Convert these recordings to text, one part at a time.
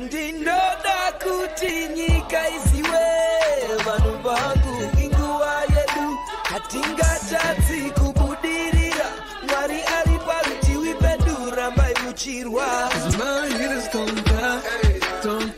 ndindoda kuti nyika isiwe vanhu vangu inguva yedu hatingatadzi kubudirira mwari ari parutivi pedu rambai muchirwa. 'Cause my hitters don't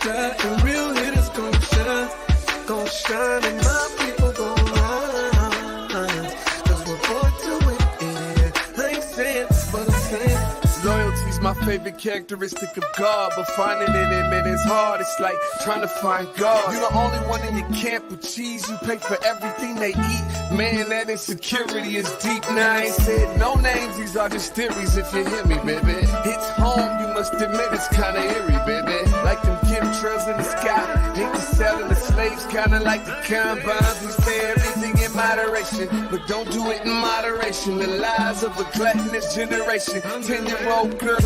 die, and real hitters gon' shine, and my people gon' rise. 'Cause we're born to win, yeah. I ain't saying, but I'm saying. Loyalty's my favorite characteristic of God, but finding it in it is hard. It's like trying to find God. You're the only one in your camp with cheese. You pay for everything they eat. Man, that insecurity is deep. Now I ain't said no names. These are just theories. If you hear me, baby, it's home. You must admit it's kinda eerie, baby. Like them chemtrails in the sky. Hate the selling the slaves, kinda like the combines. We say everything in moderation, but don't do it in moderation. The lies of a gluttonous generation. 10-year-old girl.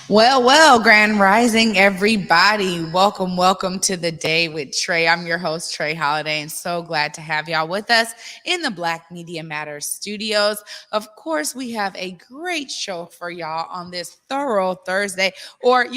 Well, Grand Rising, everybody. Welcome to the day with Trae. I'm your host, Trae Holiday, and so glad to have y'all with us in the Black Media Matters studios. Of course, we have a great show for y'all on this thorough Thursday, or,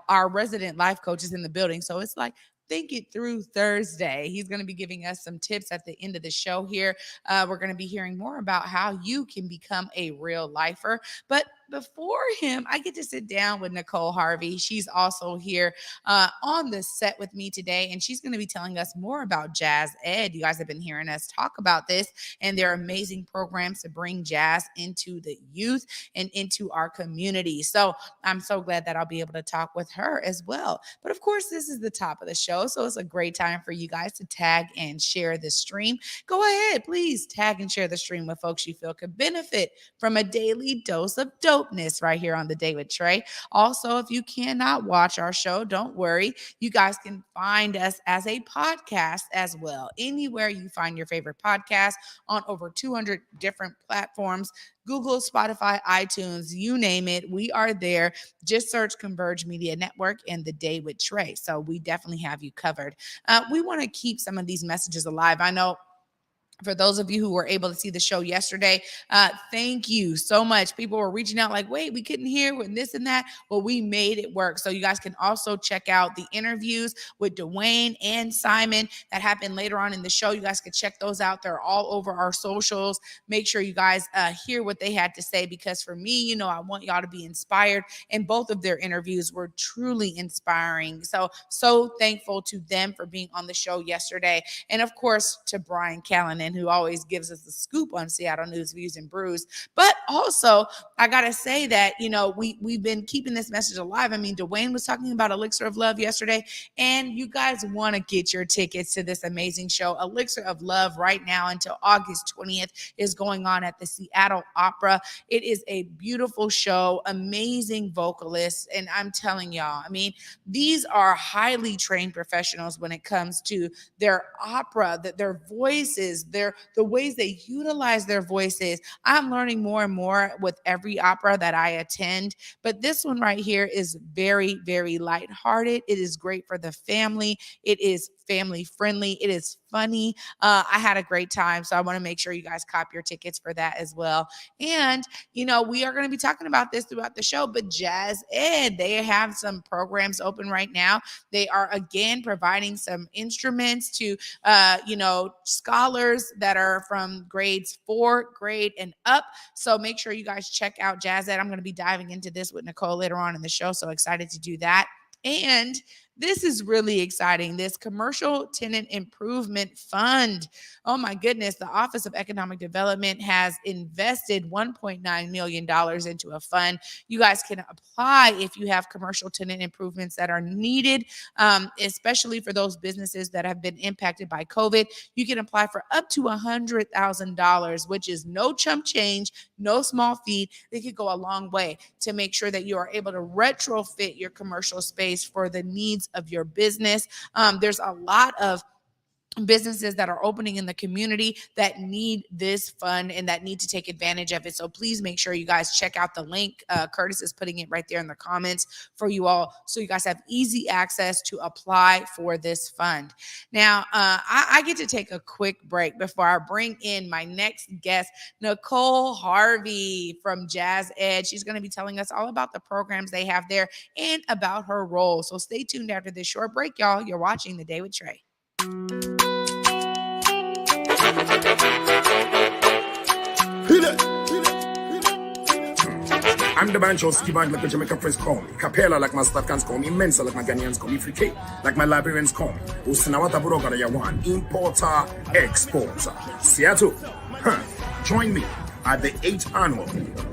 our resident life coach is in the building, so it's like, Think It Through Thursday. He's going to be giving us some tips at the end of the show here. We're going to be hearing more about how you can become a real lifer. But before him, I get to sit down with Nicole Harvey. She's also here on the set with me today, and she's going to be telling us more about Jazz Ed. You guys have been hearing us talk about this and their amazing programs to bring jazz into the youth and into our community. So I'm so glad that I'll be able to talk with her as well. But of course, this is the top of the show, so it's a great time for you guys to tag and share the stream. Go ahead, please tag and share the stream with folks you feel could benefit from a daily dose of dopeness right here on The Day with Trae. Also, if you cannot watch our show, don't worry. You guys can find us as a podcast as well. Anywhere you find your favorite podcast on over 200 different platforms, Google, Spotify, iTunes, you name it, we are there. Just search Converge Media Network and The Day with Trae. So we definitely have you covered. We want to keep some of these messages alive. I know for those of you who were able to see the show yesterday, thank you so much. People were reaching out like, wait, we couldn't hear and this and that. Well, we made it work. So you guys can also check out the interviews with Dwayne and Simon that happened later on in the show. You guys can check those out. They're all over our socials. Make sure you guys hear what they had to say, because for me, I want y'all to be inspired. And both of their interviews were truly inspiring. So thankful to them for being on the show yesterday. And of course, to Brian Calhoun, who always gives us the scoop on Seattle news, views, and brews. But also, I got to say that, we've been keeping this message alive. I mean, Dwayne was talking about Elixir of Love yesterday, and you guys want to get your tickets to this amazing show. Elixir of Love right now until August 20th is going on at the Seattle Opera. It is a beautiful show, amazing vocalists, and I'm telling y'all, these are highly trained professionals when it comes to their opera, their voices, the ways they utilize their voices. I'm learning more and more with every opera that I attend, but this one right here is very, very lighthearted. It is great for the family. It is family friendly. It is funny. I had a great time, so I want to make sure you guys cop your tickets for that as well. And, we are going to be talking about this throughout the show, but Jazz Ed, they have some programs open right now. They are, again, providing some instruments to, scholars that are from grades 4 grade and up. So make sure you guys check out Jazz Ed. I'm going to be diving into this with Nicole later on in the show, so excited to do that. And this is really exciting. This Commercial Tenant Improvement Fund. Oh my goodness. The Office of Economic Development has invested $1.9 million into a fund. You guys can apply if you have commercial tenant improvements that are needed, especially for those businesses that have been impacted by COVID. You can apply for up to $100,000, which is no chump change, no small fee. They could go a long way to make sure that you are able to retrofit your commercial space for the needs of your business. There's a lot of businesses that are opening in the community that need this fund and that need to take advantage of it. So please make sure you guys check out the link. Curtis is putting it right there in the comments for you all, so you guys have easy access to apply for this fund. Now, I get to take a quick break before I bring in my next guest, Nicole Harvey from Jazz Ed. She's going to be telling us all about the programs they have there and about her role. So stay tuned after this short break, y'all. You're watching The Day with Trae. I'm the banjo ski band like the Jamaica friends call me. Capella like my Statcans call me. Mensa like my Ghanaians call me. Free K like my Liberians call me. Usinawata Buroga Yawan. Importer, exporter. Seattle. Join me at the 8th annual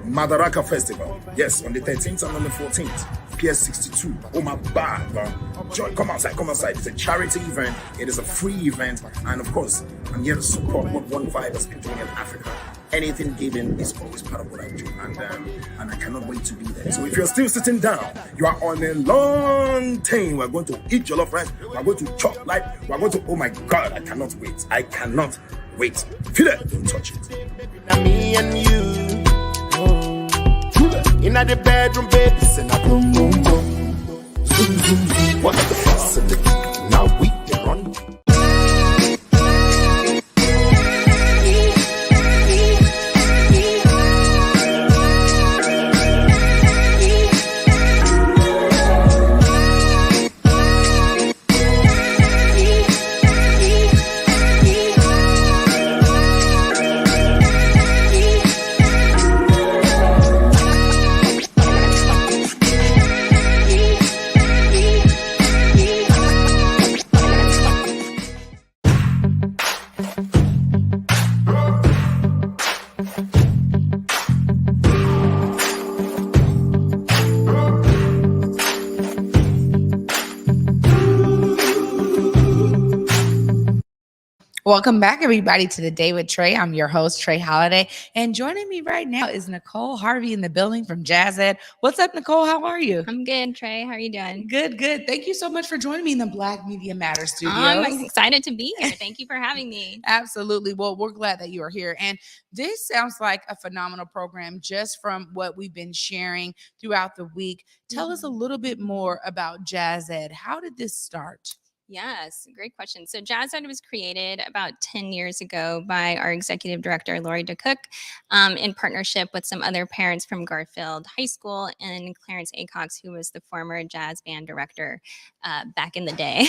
Madaraka Festival. Yes, on the 13th and on the 14th. PS62. Oh my bad, bro. Join, come outside. It's a charity event. It is a free event. And of course, I'm here to support what One Vibe has been doing in Africa. Anything given is always part of what I do. And I cannot wait to be there. So if you're still sitting down, you are on a long time. We're going to eat jollof rice. We're going to chop like, we're going to, oh my God, I cannot wait. Feel it. Don't touch it. Me and you. In the bedroom, baby, sing a boom, boom, boom. Zoom, zoom, zoom. What's the facility? Now we can run. Welcome back, everybody, to The Day with Trae. I'm your host, Trae Holiday. And joining me right now is Nicole Harvey in the building from Jazz Ed. What's up, Nicole? How are you? I'm good, Trae. How are you doing? Good. Thank you so much for joining me in the Black Media Matters studios. I'm excited to be here. Thank you for having me. Absolutely. Well, we're glad that you are here. And this sounds like a phenomenal program just from what we've been sharing throughout the week. Tell us a little bit more about Jazz Ed. How did this start? Yes, great question. So Jazz Ed was created about 10 years ago by our executive director, Lori DeCook, in partnership with some other parents from Garfield High School and Clarence Acox, who was the former jazz band director back in the day.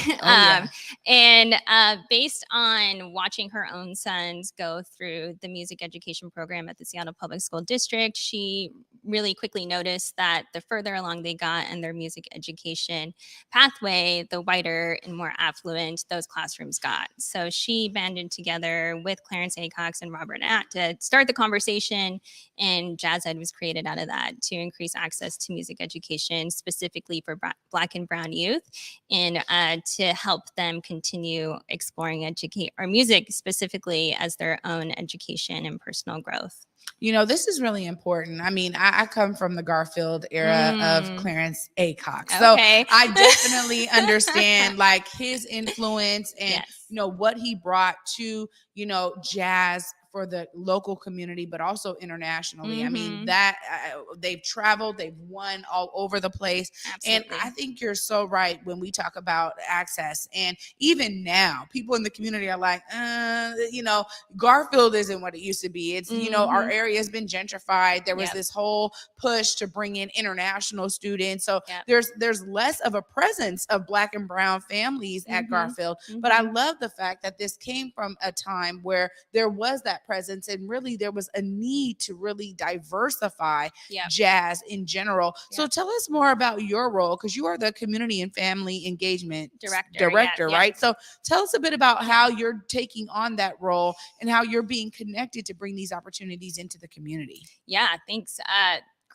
Based on watching her own sons go through the music education program at the Seattle Public School District, she really quickly noticed that the further along they got in their music education pathway, the wider and more affluent those classrooms got. So she banded together with Clarence Acox and Robert Natt to start the conversation, and Jazz Ed was created out of that to increase access to music education, specifically for Black and Brown youth, and to help them continue exploring music specifically as their own education and personal growth. You know, this is really important. I mean, I come from the Garfield era of Clarence Acox. So I definitely understand like his influence and, you know, what he brought to, you know, jazz for the local community, but also internationally. I mean, that they've traveled, they've won all over the place. Absolutely. And I think you're so right when we talk about access. And even now, people in the community are like, you know, Garfield isn't what it used to be. It's, you know, our area has been gentrified. There was this whole push to bring in international students. So there's less of a presence of Black and Brown families at Garfield. But I love the fact that this came from a time where there was that presence, and really there was a need to really diversify jazz in general. So tell us more about your role, because you are the community and family engagement director, right? So tell us a bit about how you're taking on that role and how you're being connected to bring these opportunities into the community. Yeah, thanks.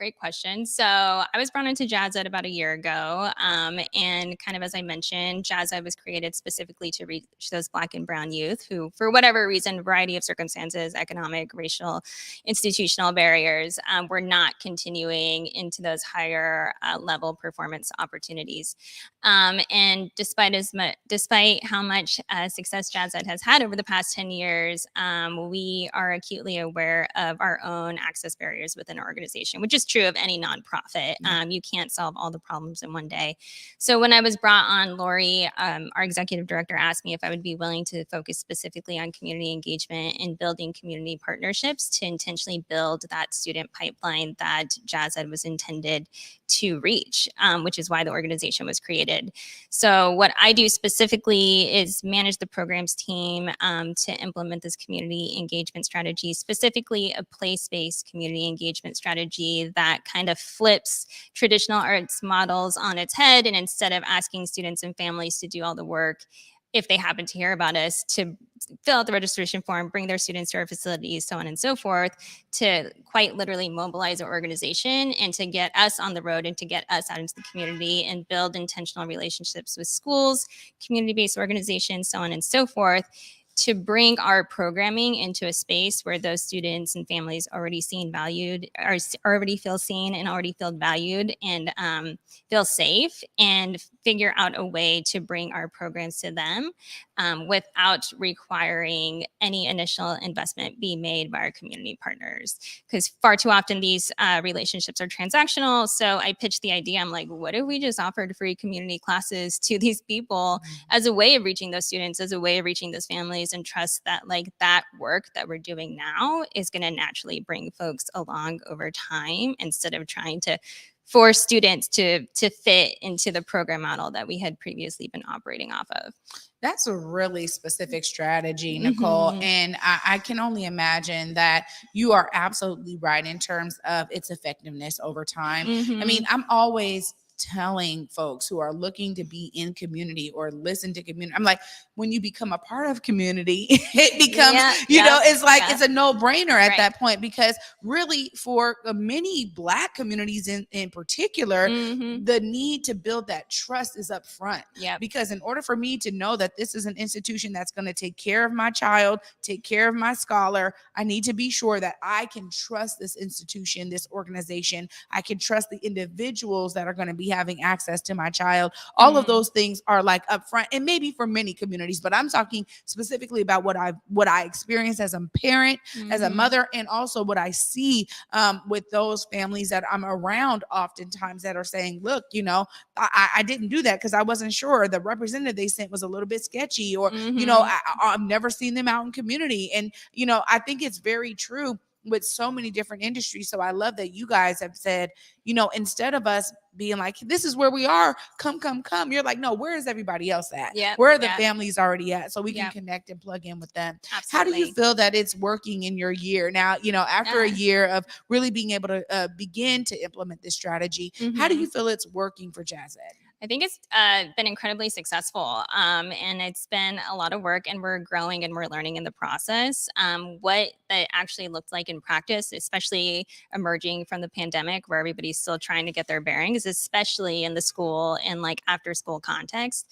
great question. So I was brought into Jazz Ed about a year ago. And kind of as I mentioned, Jazz Ed was created specifically to reach those Black and Brown youth who, for whatever reason, variety of circumstances, economic, racial, institutional barriers, were not continuing into those higher level performance opportunities. And despite how much success Jazz Ed has had over the past 10 years, we are acutely aware of our own access barriers within our organization, which is true of any nonprofit. You can't solve all the problems in one day. So when I was brought on, Lori, our executive director, asked me if I would be willing to focus specifically on community engagement and building community partnerships to intentionally build that student pipeline that Jazz Ed was intended to reach, which is why the organization was created. So what I do specifically is manage the programs team to implement this community engagement strategy, specifically a place-based community engagement strategy that kind of flips traditional arts models on its head. And instead of asking students and families to do all the work, if they happen to hear about us, to fill out the registration form, bring their students to our facilities, so on and so forth, to quite literally mobilize our organization and to get us on the road and to get us out into the community and build intentional relationships with schools, community-based organizations, so on and so forth, to bring our programming into a space where those students and families already already feel seen and already feel valued and feel safe, and figure out a way to bring our programs to them without requiring any initial investment be made by our community partners. Because far too often these relationships are transactional. So I pitched the idea. I'm like, what if we just offered free community classes to these people as a way of reaching those students, as a way of reaching those families, and trust that like that work that we're doing now is going to naturally bring folks along over time, instead of trying to force students to fit into the program model that we had previously been operating off of. That's a really specific strategy, Nicole. Mm-hmm. And I can only imagine that you are absolutely right in terms of its effectiveness over time. Mm-hmm. I mean, I'm always telling folks who are looking to be in community or listen to community, I'm like, when you become a part of community, it becomes, it's like, it's a no-brainer at that point, because really for many Black communities in particular, the need to build that trust is up front. Because in order for me to know that this is an institution that's going to take care of my child, take care of my scholar, I need to be sure that I can trust this institution, this organization. I can trust the individuals that are going to be having access to my child. All of those things are like upfront, and maybe for many communities, but I'm talking specifically about what I experience as a parent, as a mother, and also what I see with those families that I'm around oftentimes that are saying, look, I didn't do that because I wasn't sure. The representative they sent was a little bit sketchy, or, I've never seen them out in community. And, I think it's very true with so many different industries. So I love that you guys have said, instead of us being like, this is where we are, come. You're like, no, where is everybody else at? Where are the families already at? So we can connect and plug in with them. Absolutely. How do you feel that it's working in your year now, after a year of really being able to begin to implement this strategy? How do you feel it's working for Jazz Ed? I think it's been incredibly successful, and it's been a lot of work, and we're growing and we're learning in the process. What that actually looked like in practice, especially emerging from the pandemic where everybody's still trying to get their bearings, especially in the school and like after school context.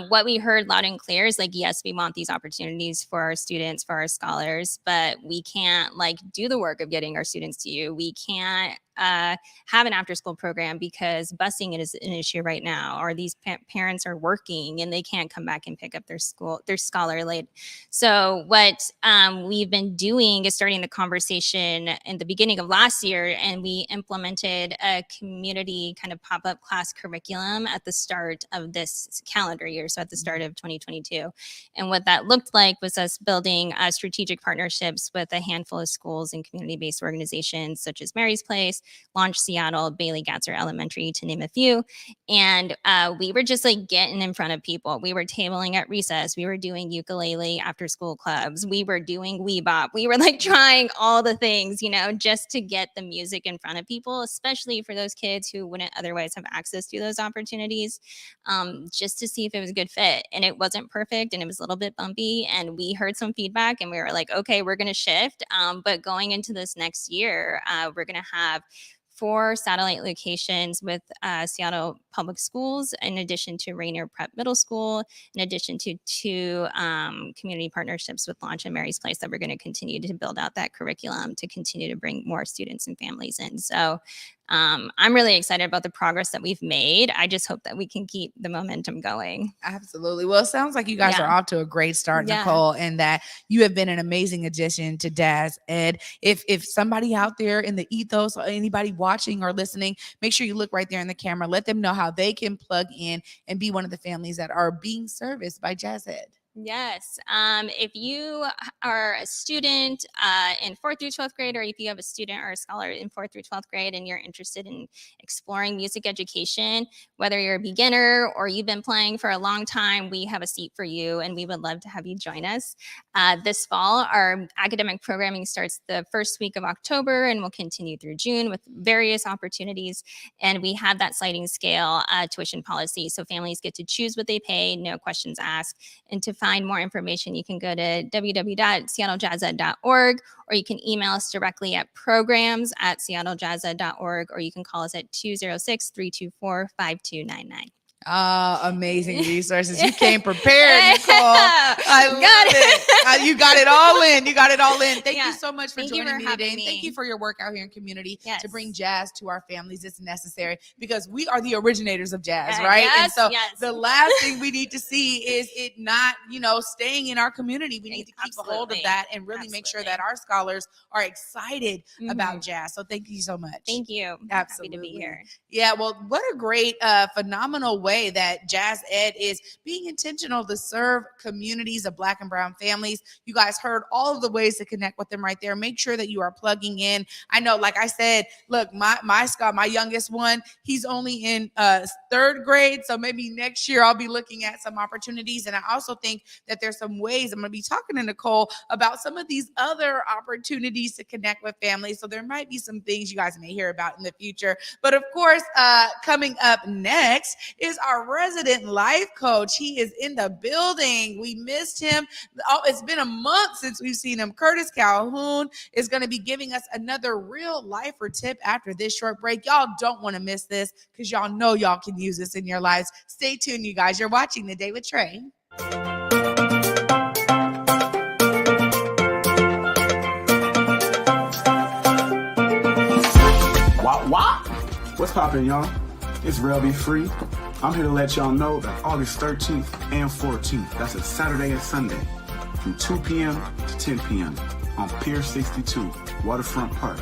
What we heard loud and clear is like, yes, we want these opportunities for our students, for our scholars, but we can't like do the work of getting our students to you. We can't have an after school program because busing is an issue right now, or these parents are working and they can't come back and pick up their scholar late. So what we've been doing is starting the conversation in the beginning of last year, and we implemented a community kind of pop-up class curriculum at the start of this calendar year, so at the start of 2022. And what that looked like was us building strategic partnerships with a handful of schools and community-based organizations such as Mary's Place, Launch Seattle, Bailey Gatzer Elementary, to name a few. And we were just like getting in front of people. We were tabling at recess. We were doing ukulele after school clubs. We were doing Weebop. We were like trying all the things, just to get the music in front of people, especially for those kids who wouldn't otherwise have access to those opportunities, just to see if it was a good fit. And it wasn't perfect, and it was a little bit bumpy. And we heard some feedback, and we were like, okay, we're going to shift. But going into this next year, we're going to have 4 satellite locations with Seattle Public Schools, in addition to Rainier Prep Middle School, in addition to 2 community partnerships with Launch and Mary's Place that we're going to continue to build out that curriculum to continue to bring more students and families in. So I'm really excited about the progress that we've made. I just hope that we can keep the momentum going. Absolutely. Well, it sounds like you guys are off to a great start, Nicole, and that you have been an amazing addition to Jazz Ed. If somebody out there in the ethos, or anybody watching or listening, make sure you look right there in the camera. Let them know how they can plug in and be one of the families that are being serviced by Jazz Ed. Yes. If you are a student in 4th through 12th grade, or if you have a student or a scholar in 4th through 12th grade and you're interested in exploring music education, whether you're a beginner or you've been playing for a long time, we have a seat for you and we would love to have you join us. This fall, our academic programming starts the first week of October and will continue through June with various opportunities. And we have that sliding scale tuition policy. So families get to choose what they pay, no questions asked. And to find more information, you can go to www.seattlejazzed.org, or you can email us directly at programs@seattlejazzed.org, or you can call us at 206-324-5299. Amazing resources. You came prepared, Nicole. I love it. You got it all in. You got it all in. Thank you so much for joining me today. And thank you for your work out here in community to bring jazz to our families. It's necessary because we are the originators of jazz, right? And so the last thing we need to see is it not, staying in our community. We need to keep a hold of that and really make sure that our scholars are excited about jazz. So thank you so much. Thank you. Absolutely. Happy to be here. Yeah, well, what a great, phenomenal way that Jazz Ed is being intentional to serve communities of Black and brown families. You guys heard all of the ways to connect with them right there. Make sure that you are plugging in. I know, like I said, look, my youngest one, he's only in 3rd grade. So maybe next year I'll be looking at some opportunities. And I also think that there's some ways I'm going to be talking to Nicole about some of these other opportunities to connect with families. So there might be some things you guys may hear about in the future. But of course, coming up next is our resident life coach. He is in the building. We missed him. Oh, it's been a month since we've seen him. Curtis Calhoun is going to be giving us another real lifer tip after this short break. Y'all don't want to miss this because y'all know y'all can use this in your lives. Stay tuned, you guys. You're watching The Day with Trae. What? What's poppin', y'all? It's Realifer. I'm here to let y'all know that August 13th and 14th, that's a Saturday and Sunday, from 2 p.m. to 10 p.m. on Pier 62, Waterfront Park.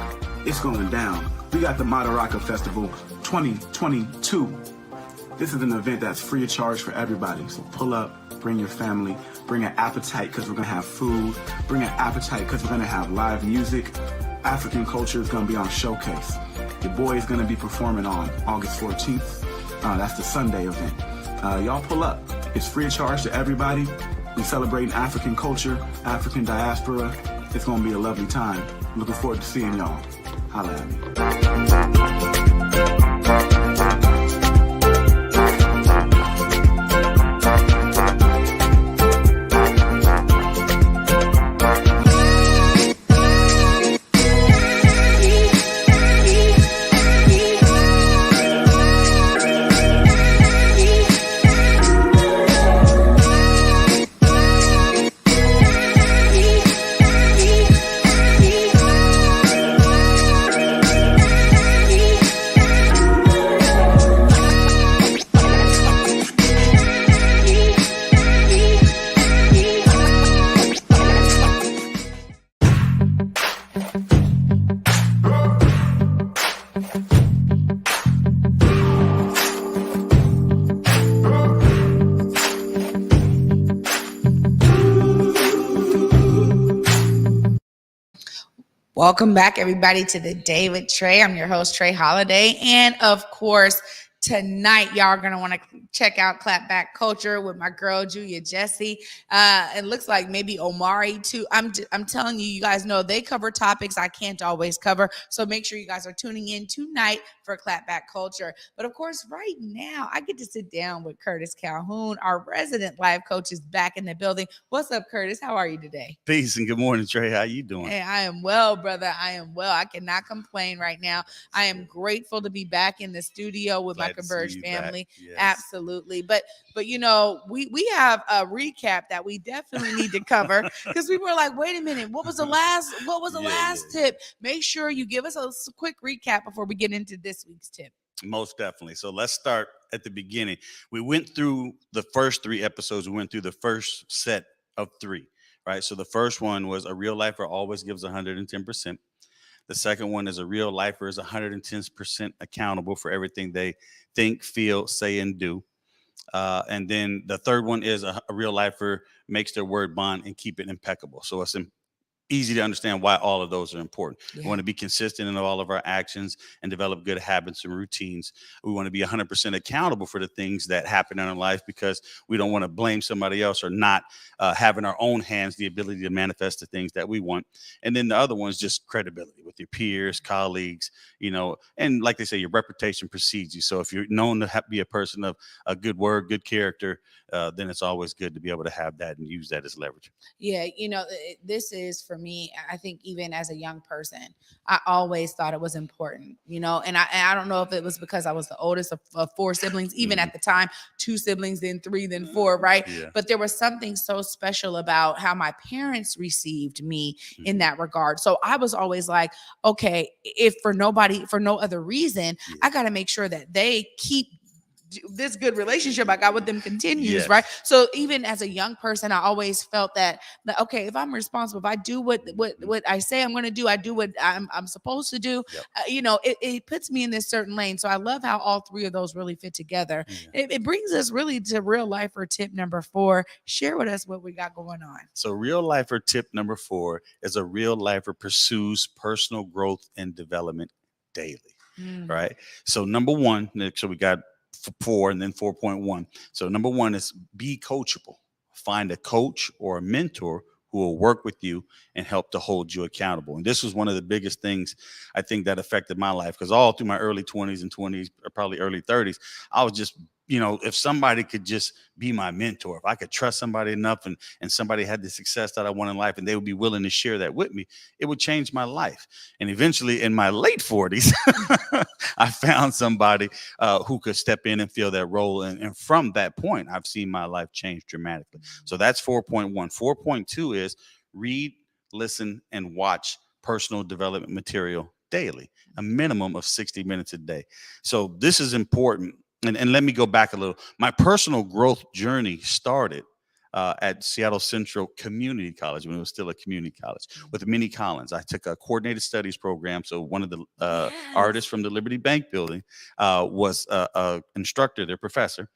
It's going down. We got the Madaraka Festival 2022. This is an event that's free of charge for everybody. So pull up, bring your family, bring an appetite because we're going to have food, bring an appetite because we're going to have live music. African culture is going to be on showcase. Your boy is going to be performing on August 14th. That's the Sunday event. Y'all pull up. It's free of charge to everybody. We celebrating African culture, African diaspora. It's going to be a lovely time. Looking forward to seeing y'all. Holla at me. Welcome back, everybody, to The Day with Trae. I'm your host, Trae Holiday. And of course, Tonight, y'all are gonna want to check out Clapback Culture with my girl Julia Jesse. It looks like maybe Omari too. I'm telling you, you guys know they cover topics I can't always cover. So make sure you guys are tuning in tonight for Clapback Culture. But of course, right now I get to sit down with Curtis Calhoun, our resident life coach, is back in the building. What's up, Curtis? How are you today? Peace and good morning, Trae. How you doing? Hey, I am well, brother. I am well. I cannot complain right now. I am grateful to be back in the studio with my Converge family. Yes. Absolutely. But you know, we have a recap that we definitely need to cover because we were like, wait a minute, what was the last tip? Make sure you give us a quick recap before we get into this week's tip. Most definitely. So let's start at the beginning. We went through the first 3 episodes. We went through the first set of 3, right? So the first one was a real lifer always gives 110%. The second one is a real lifer is 110% accountable for everything they think, feel, say, and do. And then the third one is a real lifer makes their word bond and keep it impeccable. So it's easy to understand why all of those are important. We want to be consistent in all of our actions and develop good habits and routines. We want to be 100% accountable for the things that happen in our life because we don't want to blame somebody else or not have in our own hands the ability to manifest the things that we want. And then the other one is just credibility with your peers, colleagues, you know, and like they say, your reputation precedes you. So if you're known to be a person of a good word, good character, then it's always good to be able to have that and use that as leverage. Yeah, you know, this is for me. I think even as a young person, I always thought it was important, you know, and I don't know if it was because I was the oldest of 4 siblings, even at the time, 2 siblings, then 3, then 4, right? Yeah. But there was something so special about how my parents received me in that regard. So I was always like, okay, if for no other reason, I got to make sure that they keep this good relationship I got with them continues, right? So even as a young person, I always felt that okay, if I'm responsible, if I do what I say I'm going to do, I do what I'm supposed to do. You know, it puts me in this certain lane. So I love how all 3 of those really fit together. It brings us really to real lifer tip number 4. Share with us what we got going on. So real lifer tip number 4 is a real lifer pursues personal growth and development daily, right? So number 1, so we got 4 and then 4.1. So number 1 is be coachable. Find a coach or a mentor who will work with you and help to hold you accountable. And this was one of the biggest things I think that affected my life because all through my early 20s and 20s, or probably early 30s, I was just, you know, if somebody could just be my mentor, if I could trust somebody enough and somebody had the success that I want in life and they would be willing to share that with me, it would change my life. And eventually in my late 40s, I found somebody who could step in and fill that role. And from that point, I've seen my life change dramatically. So that's 4.1. 4.2 is read, listen, and watch personal development material daily, a minimum of 60 minutes a day. So this is important. And let me go back a little. My personal growth journey started at Seattle Central Community College when it was still a community college with Minnie Collins. I took a coordinated studies program. So one of the artists from the Liberty Bank building was an instructor, their professor,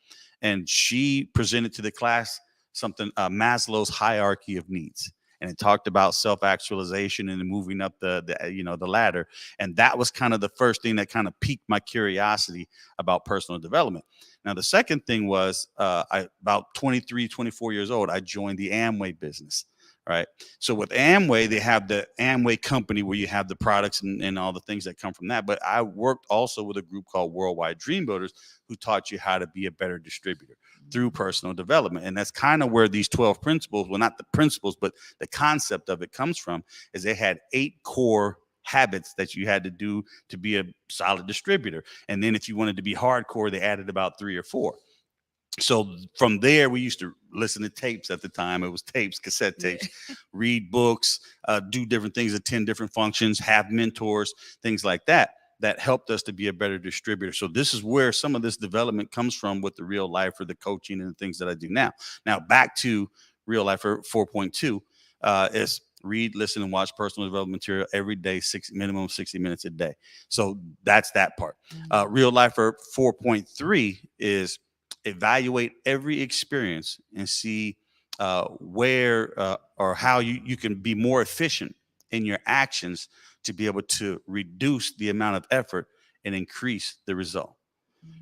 and she presented to the class something, Maslow's hierarchy of needs. And it talked about self-actualization and moving up the ladder. And that was kind of the first thing that kind of piqued my curiosity about personal development. Now, the second thing was about 23, 24 years old, I joined the Amway business, right? So with Amway, they have the Amway company where you have the products and all the things that come from that. But I worked also with a group called Worldwide Dream Builders who taught you how to be a better distributor through personal development. And that's kind of where these 12 principles, well, not the principles, but the concept of it comes from, is they had 8 core habits that you had to do to be a solid distributor. And then if you wanted to be hardcore, they added about 3 or 4. So from there, we used to listen to tapes at the time. It was tapes, cassette tapes, read books, do different things, attend different functions, have mentors, things like that. That helped us to be a better distributor. So this is where some of this development comes from with the real life or the coaching and the things that I do now. Now back to real life 4.2 is read, listen, and watch personal development material every day, minimum 60 minutes a day. So that's that part. Real lifer 4.3 is evaluate every experience and see where or how you can be more efficient in your actions to be able to reduce the amount of effort and increase the result.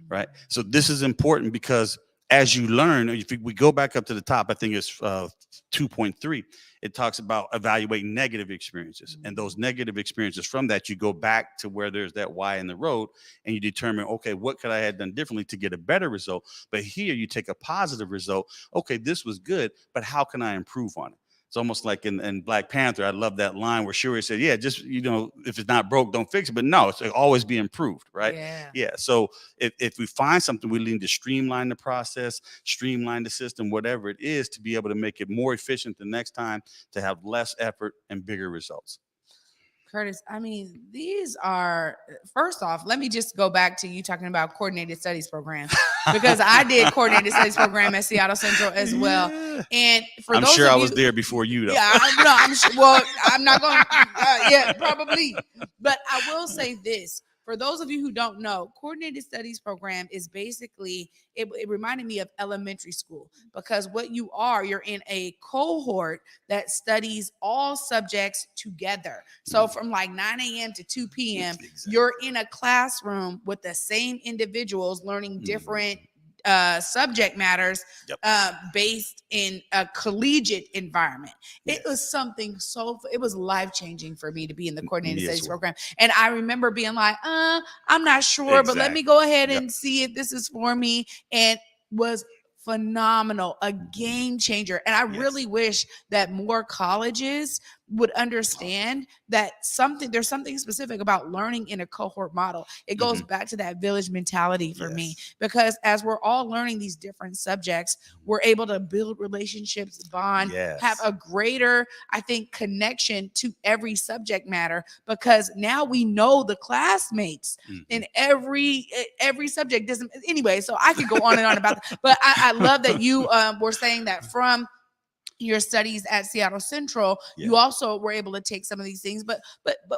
right? So this is important because as you learn, if we go back up to the top, I think it's 2.3, it talks about evaluating negative experiences. And those negative experiences, from that, you go back to where there's that why in the road and you determine, okay, what could I have done differently to get a better result? But here you take a positive result. Okay, this was good, but how can I improve on it? It's almost like in Black Panther. I love that line where Shuri said, yeah, just, if it's not broke, don't fix it. But no, it's always be improved, right? Yeah. So if we find something, we need to streamline the process, streamline the system, whatever it is, to be able to make it more efficient the next time, to have less effort and bigger results. Curtis, I mean, these are, first off, let me just go back to you talking about coordinated studies program, because I did coordinated studies program at Seattle Central as well. Yeah. And for I'm those sure of I you, was there before you, though. yeah, I'm sure. Well, I'm not going. Yeah, probably. But I will say this: for those of you who don't know, coordinated studies program is basically, it reminded me of elementary school, because what you're in a cohort that studies all subjects together. So from like 9 a.m. to 2 p.m., you're in a classroom with the same individuals learning different subject matters based in a collegiate environment. It was something it was life-changing for me to be in the coordinated studies program. And I remember being like, I'm not sure, but let me go ahead and see if this is for me. And was phenomenal, a game changer. And I really wish that more colleges would understand that there's something specific about learning in a cohort model. It goes back to that village mentality for me, because as we're all learning these different subjects, we're able to build relationships, bond, have a greater, I think, connection to every subject matter, because now we know the classmates in every subject. Anyway, so I could go on and on about that, but I love that you were saying that from your studies at Seattle Central, you also were able to take some of these things. But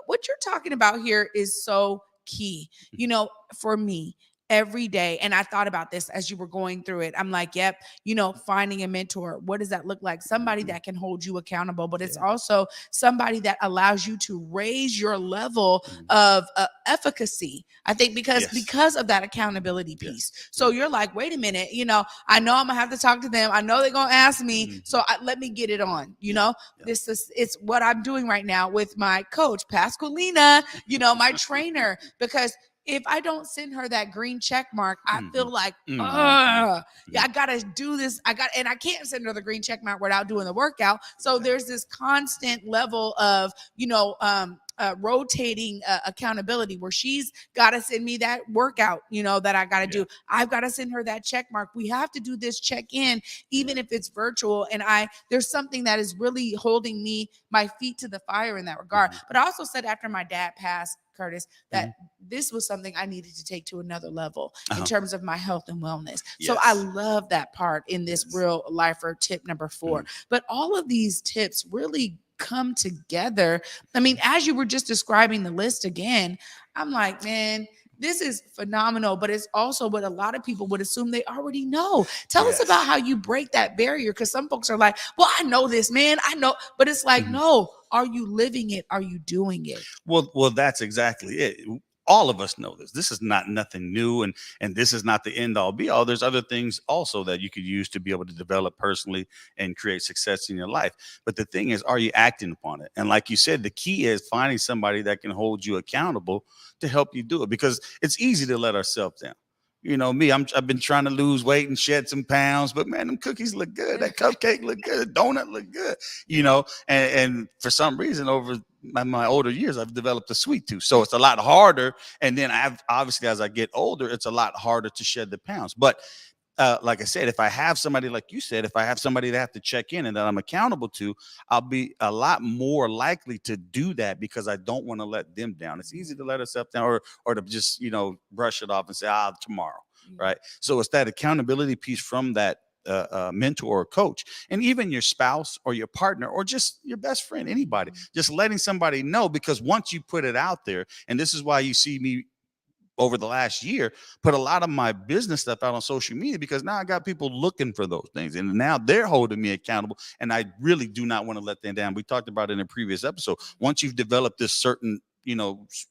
what you're talking about here is so key. For me, every day, and I thought about this as you were going through it. I'm like, yep, finding a mentor. What does that look like? Somebody that can hold you accountable, but it's also somebody that allows you to raise your level of efficacy. I think because of that accountability piece. So you're like, wait a minute, I know I'm gonna have to talk to them. I know they're gonna ask me, so let me get it on. It's what I'm doing right now with my coach, Pasqualina, my trainer, because if I don't send her that green check mark, I feel like, I gotta do this. And I can't send her the green check mark without doing the workout. So there's this constant level of, rotating accountability, where she's got to send me that workout, that I got to do. I've got to send her that check mark. We have to do this check-in, even if it's virtual. And there's something that is really holding my feet to the fire in that regard. But I also said, after my dad passed, Curtis, that this was something I needed to take to another level in terms of my health and wellness. So I love that part in this Real Lifer tip number 4. But all of these tips really come together. I mean, as you were just describing the list again, I'm like, man, this is phenomenal, but it's also what a lot of people would assume they already know. Tell us about how you break that barrier, because some folks are like, well, I know this, man. I know. But it's like, no, are you living it? Are you doing it? Well, that's exactly it. All of us know this. This is not nothing new, and this is not the end all be all. There's other things also that you could use to be able to develop personally and create success in your life. But the thing is, are you acting upon it? And like you said, the key is finding somebody that can hold you accountable to help you do it, because it's easy to let ourselves down. Me, I've been trying to lose weight and shed some pounds, but man, them cookies look good. That cupcake look good. Donut look good, and for some reason over my older years, I've developed a sweet tooth. So it's a lot harder. And then obviously, as I get older, it's a lot harder to shed the pounds. But like I said, if I have somebody, like you said, if I have somebody that I have to check in and that I'm accountable to, I'll be a lot more likely to do that, because I don't want to let them down. It's easy to let ourselves down, or to just, brush it off and say, tomorrow. Right. So it's that accountability piece from that mentor or coach, and even your spouse or your partner or just your best friend, anybody, just letting somebody know, because once you put it out there, and this is why you see me over the last year put a lot of my business stuff out on social media, because now I got people looking for those things, and now they're holding me accountable, and I really do not want to let them down. We talked about it in a previous episode. Once you've developed this certain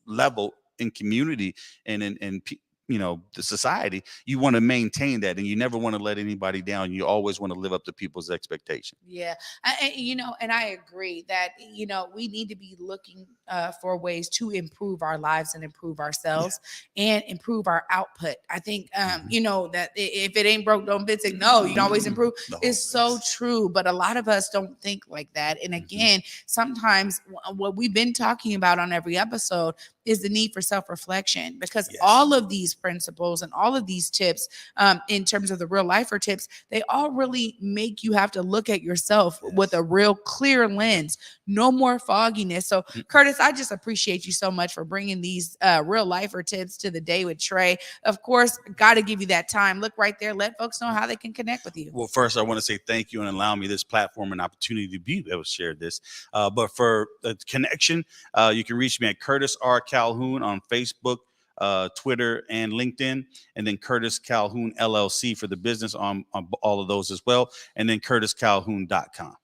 level in community and in the society, you want to maintain that, and you never want to let anybody down. You always want to live up to people's expectations. Yeah. And I agree that, we need to be looking for ways to improve our lives and improve ourselves and improve our output. I think, that if it ain't broke, don't fix it. No, you can always improve. It's so true. But a lot of us don't think like that. And again, sometimes what we've been talking about on every episode is the need for self-reflection, because all of these principles and all of these tips, in terms of the real lifer tips, they all really make you have to look at yourself with a real clear lens. No more fogginess. So Curtis, I just appreciate you so much for bringing these real lifer tips to the Day with Trae. Of course, got to give you that time. Look right there. Let folks know how they can connect with you. Well, first, I want to say thank you and allow me this platform and opportunity to be able to share this. But for the connection, you can reach me at Curtis R. Calhoun on Facebook, Twitter, and LinkedIn, and then Curtis Calhoun LLC for the business on all of those as well, and then CurtisCalhoun.com.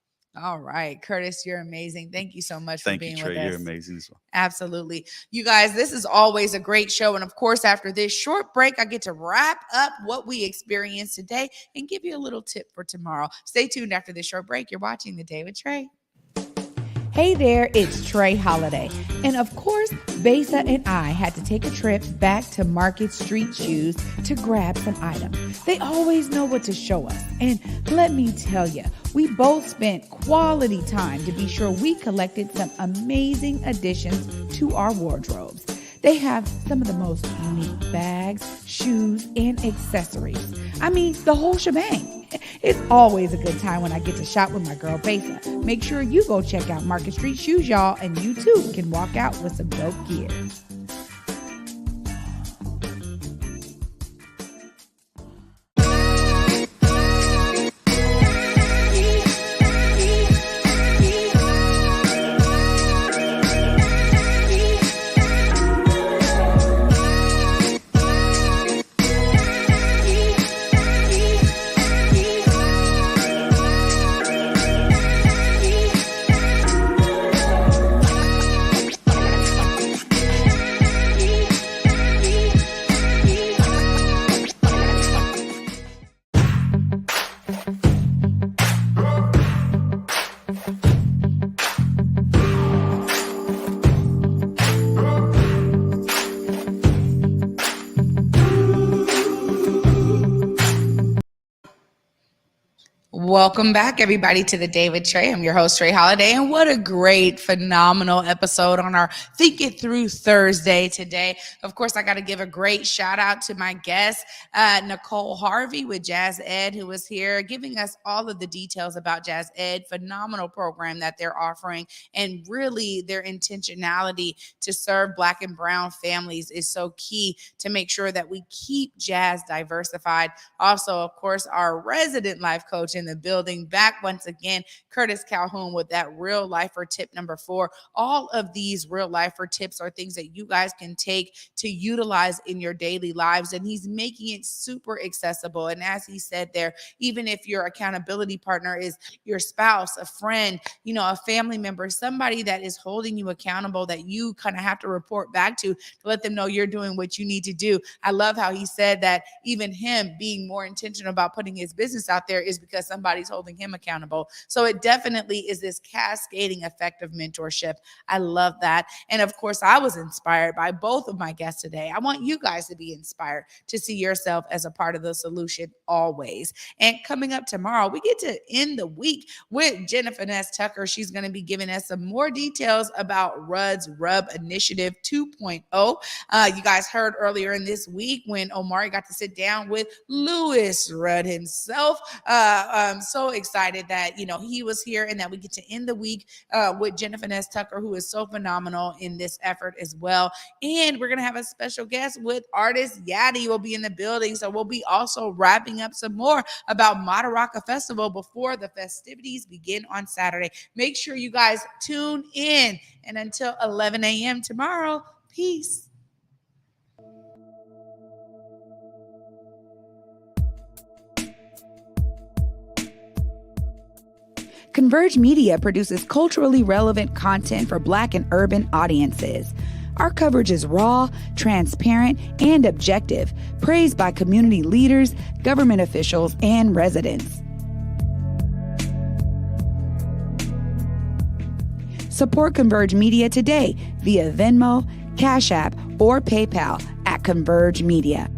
All right, Curtis, you're amazing. Thank you so much for being with us. Thank you, Trae. You're amazing as well. Absolutely. You guys, this is always a great show. And of course, after this short break, I get to wrap up what we experienced today and give you a little tip for tomorrow. Stay tuned after this short break. You're watching The Day with Trae. Hey there, it's Trae Holiday. And of course, Besa and I had to take a trip back to Market Street Shoes to grab some items. They always know what to show us. And let me tell you, we both spent quality time to be sure we collected some amazing additions to our wardrobes. They have some of the most unique bags, shoes, and accessories. I mean, the whole shebang. It's always a good time when I get to shop with my girl Besa. Make sure you go check out Market Street Shoes, y'all, and you too can walk out with some dope gear. Welcome back, everybody, to The Day with Trae. I'm your host, Trae Holiday, and what a great, phenomenal episode on our Think It Through Thursday today. Of course, I got to give a great shout out to my guest, Nicole Harvey with Jazz Ed, who was here giving us all of the details about Jazz Ed, phenomenal program that they're offering, and really their intentionality to serve Black and Brown families is so key to make sure that we keep jazz diversified. Also, of course, our resident life coach in the building, back once again, Curtis Calhoun with that real lifer tip number 4. All of these real lifer tips are things that you guys can take to utilize in your daily lives, and he's making it super accessible. And as he said there, even if your accountability partner is your spouse, a friend, a family member, somebody that is holding you accountable that you kind of have to report back to let them know you're doing what you need to do. I love how he said that even him being more intentional about putting his business out there is because somebody's holding him accountable. So it definitely is this cascading effect of mentorship. I love that. And of course, I was inspired by both of my guests today. I want you guys to be inspired to see yourself as a part of the solution always. And coming up tomorrow, we get to end the week with Jennifer Ness Tucker. She's going to be giving us some more details about Rudd's Rub Initiative 2.0. You guys heard earlier in this week when Omari got to sit down with Louis Rudd himself. I'm so excited that, he was here and that we get to end the week with Jennifer Ness Tucker, who is so phenomenal in this effort as well. And we're going to have a special guest with artist Yadi will be in the building. So we'll be also wrapping up some more about Madaraka Festival before the festivities begin on Saturday. Make sure you guys tune in. And until 11 a.m. tomorrow, peace. Converge Media produces culturally relevant content for Black and urban audiences. Our coverage is raw, transparent, and objective, praised by community leaders, government officials, and residents. Support Converge Media today via Venmo, Cash App, or PayPal at Converge Media.